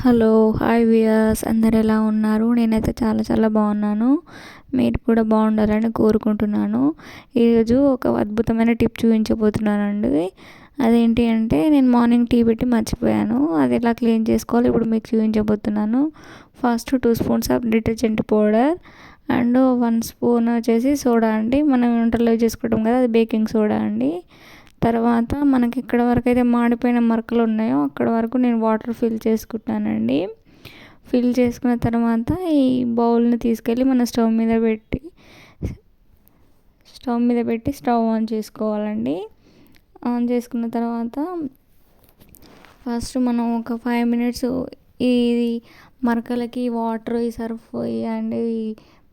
Hello, hi viewers, అందరు ఎలా ఉన్నారు? నేనైతే చాలా చాలా బాగున్నాను. మీరు కూడా బాగుండాలని కోరుకుంటున్నాను. ఈరోజు ఒక అద్భుతమైన టిప్ చూపించబోతున్నానండి. అదేంటి అంటే, నేను మార్నింగ్ టీ పెట్టి మర్చిపోయాను. అది ఎలా క్లీన్ చేసుకోవాలి ఇప్పుడు మీకు చూపించబోతున్నాను. First 2 spoons of detergent powder and 1 spoon వచ్చేసి సోడా అండి. మనం వంటల్లో చేసుకుంటాం కదా, అది బేకింగ్ సోడా అండి. తర్వాత మనకి ఇక్కడ వరకు అయితే మాడిపోయిన మరకలు ఉన్నాయో అక్కడ వరకు నేను వాటర్ ఫిల్ చేసుకుంటానండి. ఫిల్ చేసుకున్న తర్వాత ఈ బౌల్ని తీసుకెళ్ళి మన స్టవ్ ఆన్ చేసుకోవాలండి. ఆన్ చేసుకున్న తర్వాత ఫస్ట్ మనం ఒక 5 మినిట్స్ ఈ మరకలకి వాటర్, ఈ సర్ఫ్ అండ్ ఈ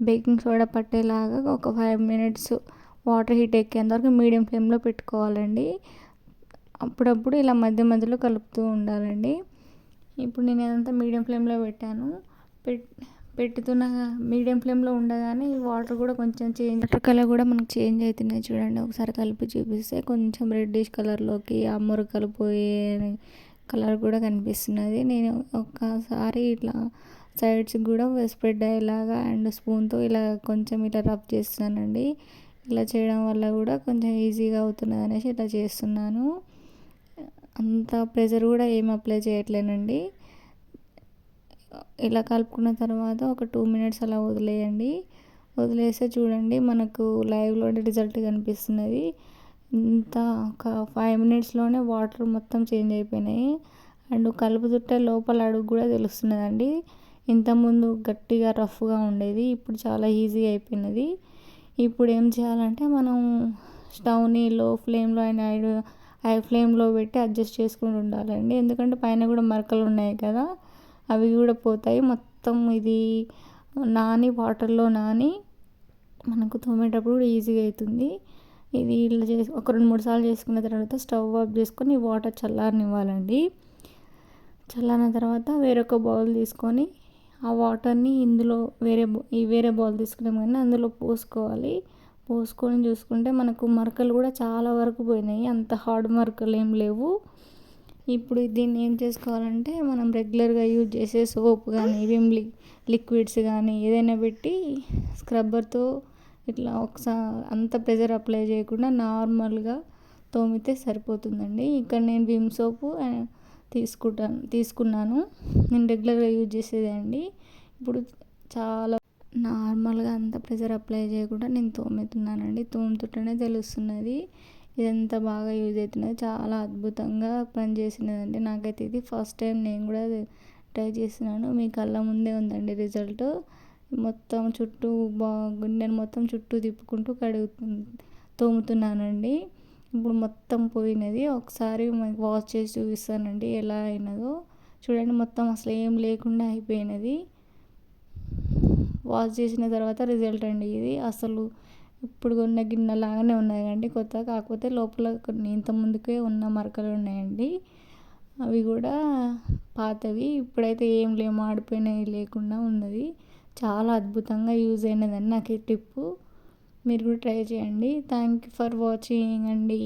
బేకింగ్ సోడా పట్టేలాగా ఒక 5 మినిట్స్ వాటర్ హీట్ ఎక్కేంత వరకు మీడియం ఫ్లేమ్లో పెట్టుకోవాలండి. అప్పుడప్పుడు ఇలా మధ్య మధ్యలో కలుపుతూ ఉండాలండి. ఇప్పుడు నేను అదంతా మీడియం ఫ్లేమ్లో పెట్టాను. పెట్టుతున్న మీడియం ఫ్లేమ్లో ఉండగానే ఈ వాటర్ కూడా కొంచెం వాటర్ కలర్ కూడా మనకు చేంజ్ అవుతున్నాయి చూడండి. ఒకసారి కలిపి చూపిస్తే కొంచెం రెడ్డిష్ కలర్లోకి ఆ మురకలు పోయే కలర్ కూడా కనిపిస్తున్నది. నేను ఒకసారి ఇట్లా సైడ్స్కి కూడా స్ప్రెడ్ అయ్యేలాగా అండ్ స్పూన్తో ఇలా కొంచెం ఇట్లా రబ్ చేస్తున్నానండి. ఇలా చేయడం వల్ల కూడా కొంచెం ఈజీగా అవుతున్నది అనేసి ఇట్లా చేస్తున్నాను. అంత ప్రెషర్ కూడా ఏం అప్లై చేయట్లేనండి. ఇలా కలుపుకున్న తర్వాత ఒక 2 మినిట్స్ అలా వదిలేయండి. వదిలేస్తే చూడండి మనకు లైవ్లో రిజల్ట్ కనిపిస్తున్నది. ఇంత ఒక 5 మినిట్స్లోనే వాటర్ మొత్తం చేంజ్ అయిపోయినాయి అండ్ కలుపుతుంటే లోపల అడుగు కూడా తెలుస్తున్నదండి. ఇంతకుముందు గట్టిగా రఫ్గా ఉండేది, ఇప్పుడు చాలా ఈజీగా అయిపోయినది. ఇప్పుడు ఏం చేయాలంటే మనం స్టవ్ని లో ఫ్లేమ్లో అయినా హై ఫ్లేమ్లో పెట్టి అడ్జస్ట్ చేసుకుంటూ ఉండాలండి. ఎందుకంటే పైన కూడా మరకలు ఉన్నాయి కదా, అవి కూడా పోతాయి. మొత్తం ఇది వాటర్లో నాని మనకు తోమేటప్పుడు ఈజీగా అవుతుంది. ఇది ఇలా చేసి ఒక 2-3 సార్లు చేసుకున్న తర్వాత స్టవ్ ఆఫ్ చేసుకొని వాటర్ చల్లారనివ్వాలండి. చల్లారిన తర్వాత వేరొక బౌల్ తీసుకొని ఆ వాటర్ని ఇందులో వేరే బౌల్ తీసుకున్నాం కానీ అందులో పోసుకొని చూసుకుంటే మనకు మరకలు కూడా చాలా వరకు పోయినాయి. అంత హార్డ్ మరకలు ఏం లేవు. ఇప్పుడు దీన్ని ఏం చేసుకోవాలంటే మనం రెగ్యులర్గా యూజ్ చేసే సోప్ కానీ లిక్విడ్స్ కానీ ఏదైనా పెట్టి స్క్రబ్బర్తో ఇట్లా ఒకసారి అంత ప్రెషర్ అప్లై చేయకుండా నార్మల్గా తోమితే సరిపోతుందండి. ఇక్కడ నేను విమ్ సోపు తీసుకున్నాను. నేను రెగ్యులర్గా యూజ్ చేసేదే అండి. ఇప్పుడు చాలా నార్మల్గా అంత ప్రెషర్ అప్లై చేయకుండా నేను తోముతున్నానండి. తోముతుంటేనే తెలుస్తున్నది ఇదంత బాగా యూజ్ అవుతున్నది. చాలా అద్భుతంగా పనిచేసినదండి. నాకైతే ఇది ఫస్ట్ టైం నేను కూడా ట్రై చేస్తున్నాను. మీ కళ్ళ ముందే ఉందండి రిజల్ట్. మొత్తం చుట్టూ గుండెను మొత్తం చుట్టూ తిప్పుకుంటూ తోముతున్నానండి. ఇప్పుడు మొత్తం పోయినది. ఒకసారి వాష్ చేసి చూపిస్తానండి ఎలా అయినదో. చూడండి మొత్తం అసలు ఏం లేకుండా అయిపోయినది. వాష్ చేసిన తర్వాత రిజల్ట్ అండి ఇది. అసలు ఇప్పుడు కొన్న గిన్నె లాగానే ఉన్నాయి అండి కొత్త, కాకపోతే లోపల కొన్ని ఇంత ముందుకే ఉన్న మరకలు ఉన్నాయండి. అవి కూడా పాతవి. ఇప్పుడైతే ఏం లేవు, మాడిపోయినవి లేకుండా ఉన్నది. చాలా అద్భుతంగా యూజ్ అయినదండి నాకు ఈ టిప్పు. మీరు కూడా ట్రై చేయండి. థ్యాంక్ యూ ఫర్ వాచింగ్ అండి.